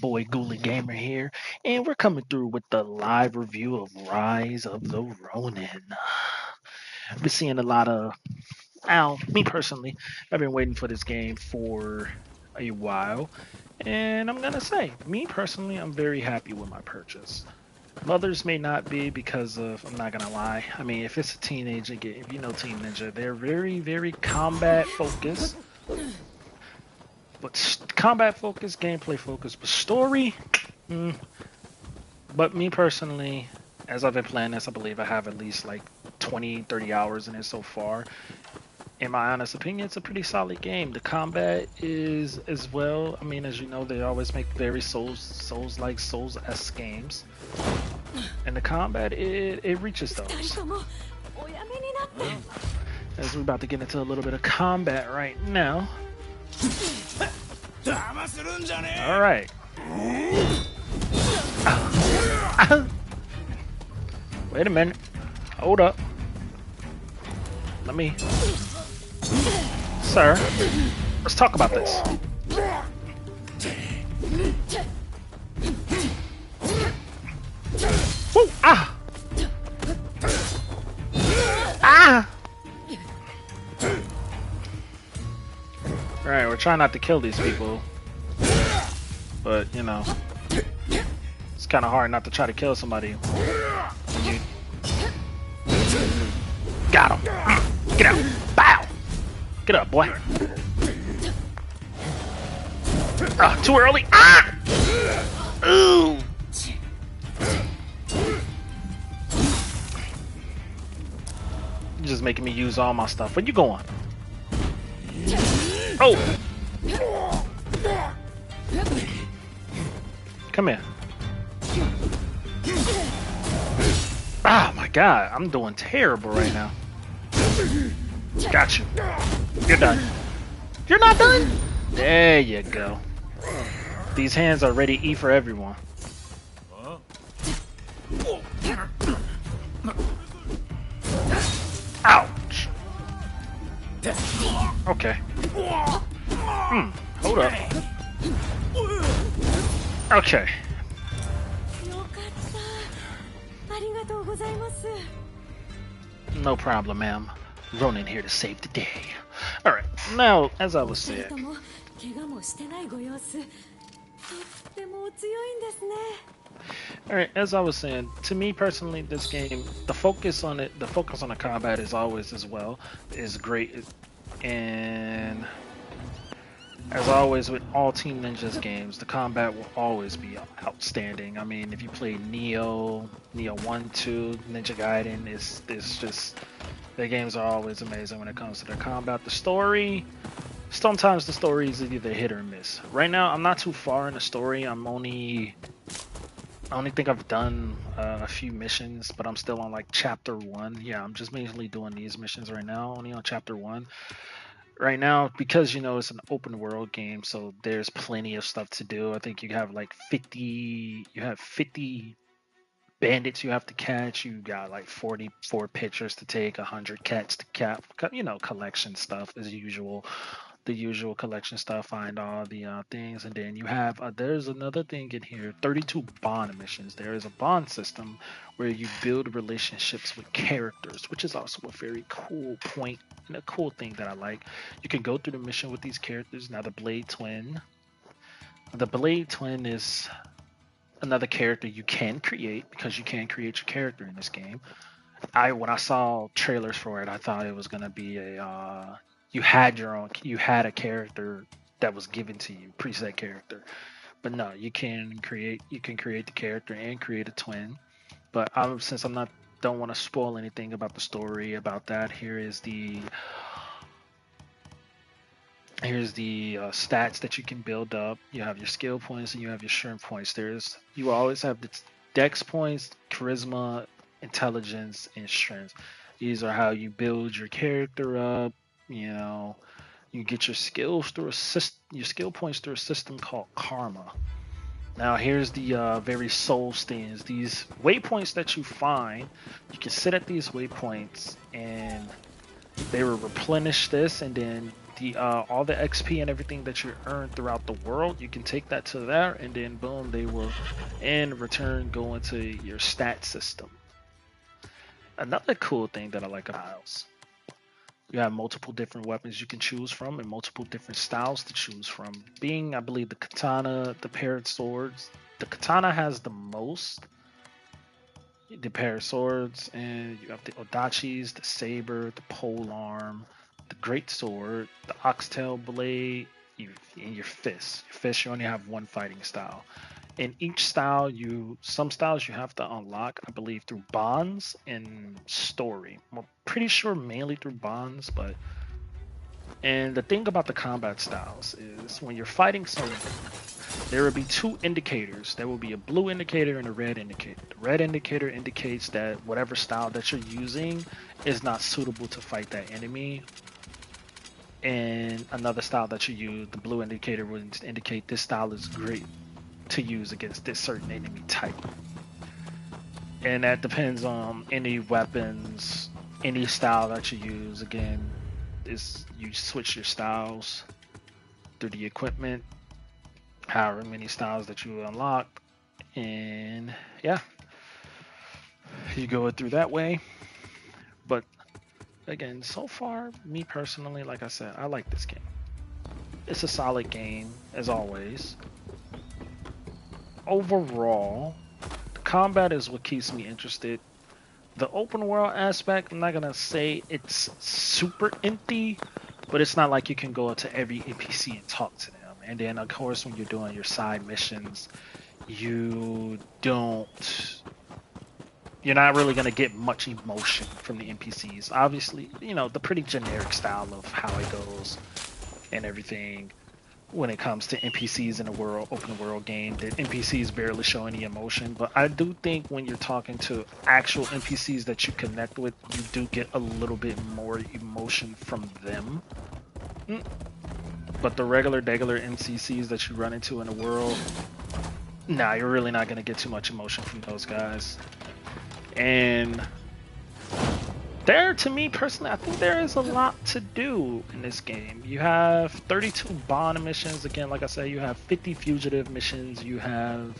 boy Ghoulie Gamer here, and we're coming through with the live review of Rise of the Ronin. I've been seeing a lot of, me personally, I've been waiting for this game for a while, and I'm gonna say, me personally, I'm very happy with my purchase. Others may not be because of, I'm not gonna lie. I mean, if it's a teenager game, if you know Team Ninja, they're very, very combat focused. But combat focused, gameplay focused, but story. But me personally, as I've been playing this, I believe I have at least like 20, 30 hours in it so far. In my honest opinion, it's a pretty solid game. The combat is as well. I mean, as you know, they always make very Souls-like, Souls-esque games. And the combat, it reaches those. As we're about to get into a little bit of combat right now. Alright. Wait a minute. Hold up. Let me... Sir, let's talk about this. Woo! Ah! Ah! Alright, we're trying not to kill these people. But, you know, it's kind of hard not to try to kill somebody. Got him! Get out! Bow! Get up, boy! Too early! Ah! Ooh! You're just making me use all my stuff. Where you going? Oh! Come here. Oh my god, I'm doing terrible right now. Got you. You're done. You're not done? There you go. These hands are ready to eat for everyone. Ouch. Okay. Hold up. Okay. No problem, ma'am. Ronin here to save the day. Alright, now, as I was saying... Alright, as I was saying, to me personally, this game, the focus on the combat is always as well, is great. And as always with all Team Ninja's games, the combat will always be outstanding. I mean, if you play Neo 1, 2, Ninja Gaiden, it's just, their games are always amazing when it comes to their combat. The story, sometimes the story is either hit or miss. Right now, I'm not too far in the story. I only think I've done a few missions, but I'm still on like chapter 1. Yeah, I'm just mainly doing these missions right now, only on chapter 1. Right now, because, you know, it's an open world game, so there's plenty of stuff to do. I think you have like 50 bandits you have to catch. You got like 44 pictures to take, 100 cats to cap, you know, collection stuff as usual. The usual collection stuff, find all the things, and then you have there's another thing in here, 32 bond missions. There is a bond system where you build relationships with characters, which is also a very cool point and a cool thing that I like. You can go through the mission with these characters. Now the Blade Twin is another character you can create, because you can create your character in this game. When I saw trailers for it, I thought it was gonna be a you had a character that was given to you, preset character. But no, you can create the character and create a twin. But since don't want to spoil anything about the story about that, here's the stats that you can build up. You have your skill points and you have your strength points. You always have the dex points, charisma, intelligence, and strength. These are how you build your character up. You know, you get your skills through your skill points through a system called karma. Now here's the very soul stands. These waypoints that you find, you can sit at these waypoints and they will replenish this, and then the all the XP and everything that you earn throughout the world, you can take that to there, and then boom, they will in return go into your stat system. Another cool thing that I like about Isles, you have multiple different weapons you can choose from and multiple different styles to choose from. Being, I believe, the katana, the paired swords. The katana has the most, the pair of swords, and you have the odachis, the saber, the pole arm, the great sword, the oxtail blade, and your fist. Your fist, you only have one fighting style. In each style, some styles you have to unlock, I believe, through bonds and story. I'm pretty sure mainly through bonds, but and the thing about the combat styles is when you're fighting someone, there will be two indicators. There will be a blue indicator and a red indicator. The red indicator indicates that whatever style that you're using is not suitable to fight that enemy. And another style that you use, the blue indicator would indicate this style is great to use against this certain enemy type. And that depends on any weapons, any style that you use. Again, is you switch your styles through the equipment, however many styles that you unlock, and yeah, you go through that way. But again, so far, me personally, like I said, I like this game. It's a solid game as always. Overall, the combat is what keeps me interested. The open world aspect, I'm not gonna say it's super empty, but it's not like you can go up to every NPC and talk to them. And then, of course, when you're doing your side missions, you don't you're not really going to get much emotion from the NPCs. Obviously, the pretty generic style of how it goes and everything when it comes to NPCs in a open world game. That NPCs barely show any emotion, but I do think when you're talking to actual NPCs that you connect with, you do get a little bit more emotion from them. But the regular NPCs that you run into in the world, nah, you're really not going to get too much emotion from those guys. And there, to me personally, I think there is a lot to do in this game. You have 32 bond missions. Again, like I said, you have 50 fugitive missions. You have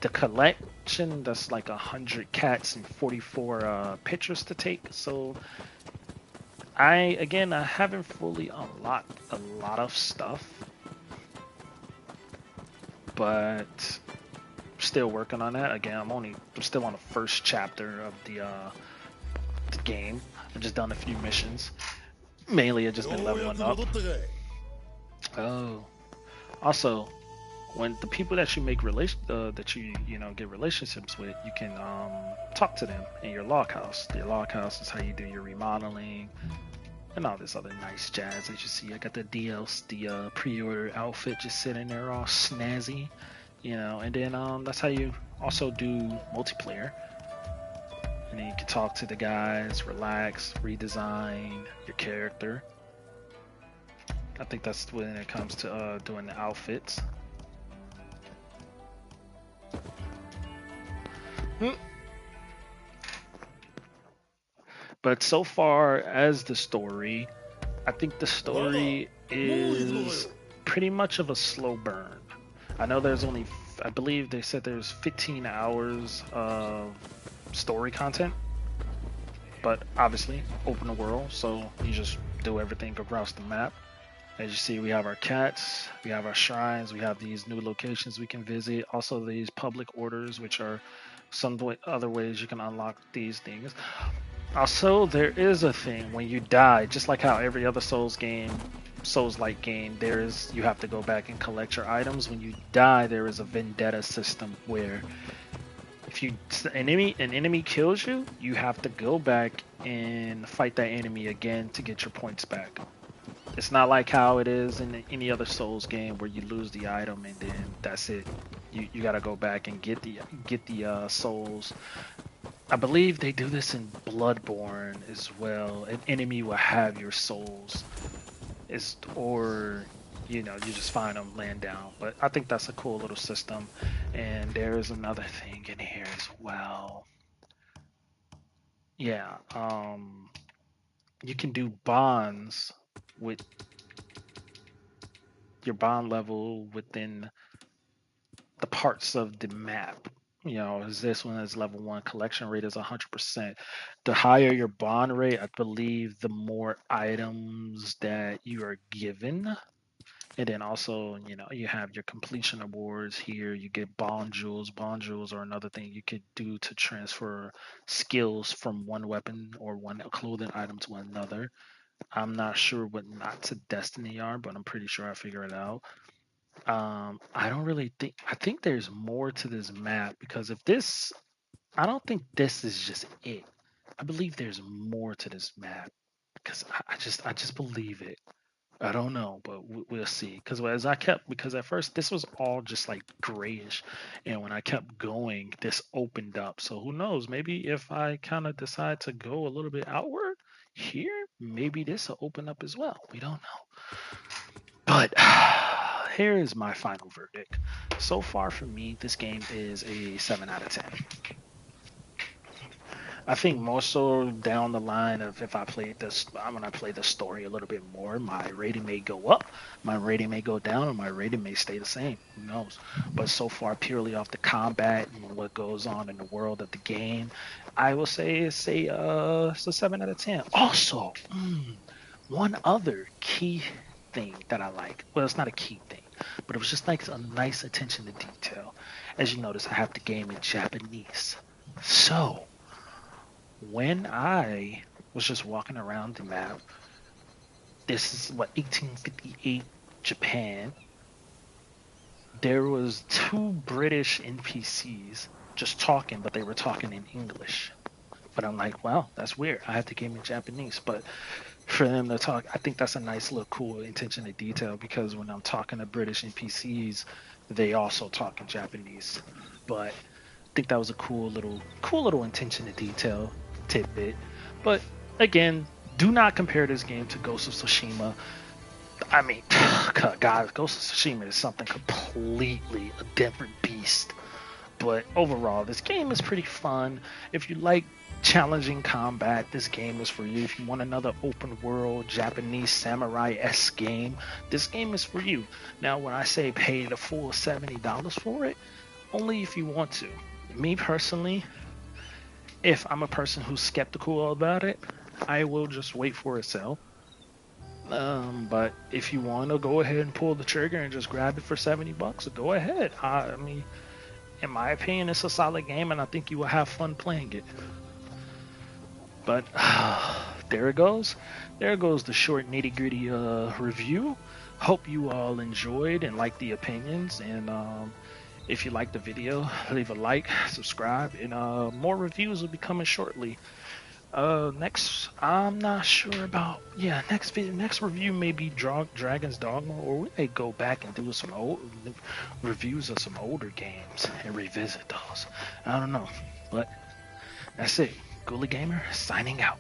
the collection that's like 100 cats and 44 pictures to take. So I haven't fully unlocked a lot of stuff, but still working on that. Again, I'm still on the first chapter of the game. I've just done a few missions. Mainly, I've just been leveling up. Oh, also, when the people that you make get relationships with, you can talk to them in your loghouse. Your loghouse is how you do your remodeling and all this other nice jazz that you see. I got the the pre-order outfit just sitting there all snazzy, and then that's how you also do multiplayer. And then you can talk to the guys, relax, redesign your character. I think that's when it comes to doing the outfits. But so far as the story, I think the story is pretty much of a slow burn. I know I believe they said there's 15 hours of story content, but obviously open the world, so you just do everything across the map. As you see, we have our cats, we have our shrines, we have these new locations we can visit, also these public orders, which are some other ways you can unlock these things. Also, there is a thing when you die, just like how every other Souls-like game, you have to go back and collect your items. When you die, there is a vendetta system where if an enemy kills you, you have to go back and fight that enemy again to get your points back. It's not like how it is in any other Souls game where you lose the item and then that's it. You gotta go back and get the souls. I believe they do this in Bloodborne as well. An enemy will have your souls, or you just find them laying down. But I think that's a cool little system. And there is another thing in here as well. Yeah, you can do bonds with your bond level within the parts of the map. Is this one is level 1, collection rate is 100%. The higher your bond rate, I believe, the more items that you are given. And then also, you have your completion awards here. You get bond jewels. Bond jewels are another thing you could do to transfer skills from one weapon or one clothing item to another. I'm not sure what knots of destiny are, but I'm pretty sure I figure it out. I don't really think. I think there's more to this map because if this, I don't think this is just it. I believe there's more to this map because I just believe it. I don't know, but we'll see. Because at first this was all just like grayish, and when I kept going, this opened up. So who knows? Maybe if I kind of decide to go a little bit outward here, maybe this will open up as well. We don't know. But here is my final verdict. So far for me, this game is a 7 out of 10. I think more so down the line of if I played this, I'm gonna play the story a little bit more. My rating may go up, my rating may go down, or my rating may stay the same. Who knows? But so far, purely off the combat and what goes on in the world of the game, I will say it's a 7 out of 10. Also, one other key thing that I like. Well, it's not a key thing, but it was just like a nice attention to detail. As you notice, I have the game in Japanese. So when I was just walking around the map, this is what 1858 Japan. There was two British NPCs just talking, but they were talking in English. But I'm like, wow, that's weird. I have the game in Japanese, but for them to talk, I think that's a nice little cool attention to detail because when I'm talking to British NPCs, they also talk in Japanese. But I think that was a cool little attention to detail tidbit. But again, do not compare this game to Ghost of Tsushima. I mean, God, Ghost of Tsushima is something completely a different beast. But overall, this game is pretty fun. If you like challenging combat, this game is for you. If you want another open world Japanese samurai-esque game, this game is for you. Now, when I say pay the full $70 for it, only if you want to. Me personally, if I'm a person who's skeptical about it, I will just wait for a sale. But if you want to go ahead and pull the trigger and just grab it for $70, go ahead. I mean, in my opinion, it's a solid game, and I think you will have fun playing it. But there it goes. There goes the short nitty-gritty review. Hope you all enjoyed and liked the opinions. And if you liked the video, leave a like, subscribe, and more reviews will be coming shortly. Next, I'm not sure about. Yeah, next review may be Dragon's Dogma, or we may go back and do some old reviews of some older games and revisit those. I don't know, but that's it. Ghoulie Gamer signing out.